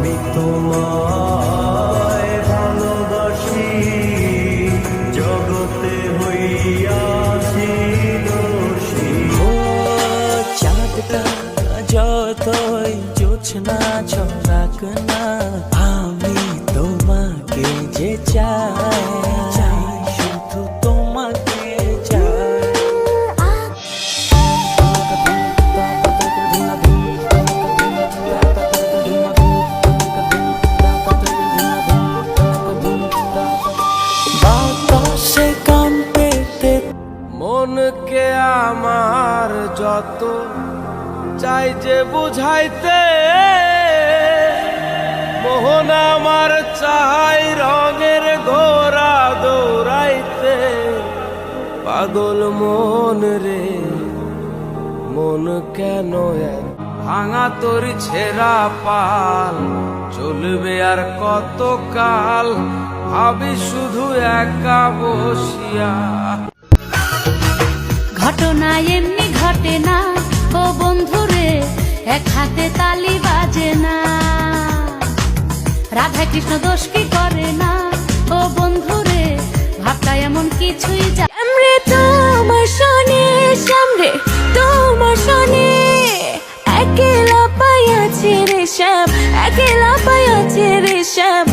আমি তোমায় ভালোবাসি, জগতে হইয়াছি দোষী। ও চাঁদটা যতই জোছনা ছড়াক না, আমি তোমাকে যে চাই, শুধু তোমাকে চাই। বাতাসে কান পেতে মনকে আমার যত চাই যে বুঝাইতে, মোহন আমার চাই রঙের ঘোড়া দৌড়াইতে। পাগল মন রে মন কেন এক ভাঙা তোর ছেঁড়া পাল, চলবে আর কত কাল ভাবি শুধু একা বসিয়া। ঘটনা এমনি ঘটে না ও বন্ধুরে, এক হাতে তালি বাজে না। রাধা কৃষ্ণ দোষ কি করে না ও বন্ধুরে, ভাবটা এমন কিছুই সামরে তোমার শোনে, সামরে তোমার শোনে। একেলা পাইয়াছে রে শ্যাম, একেলা পাইয়াছে রে শ্যাম।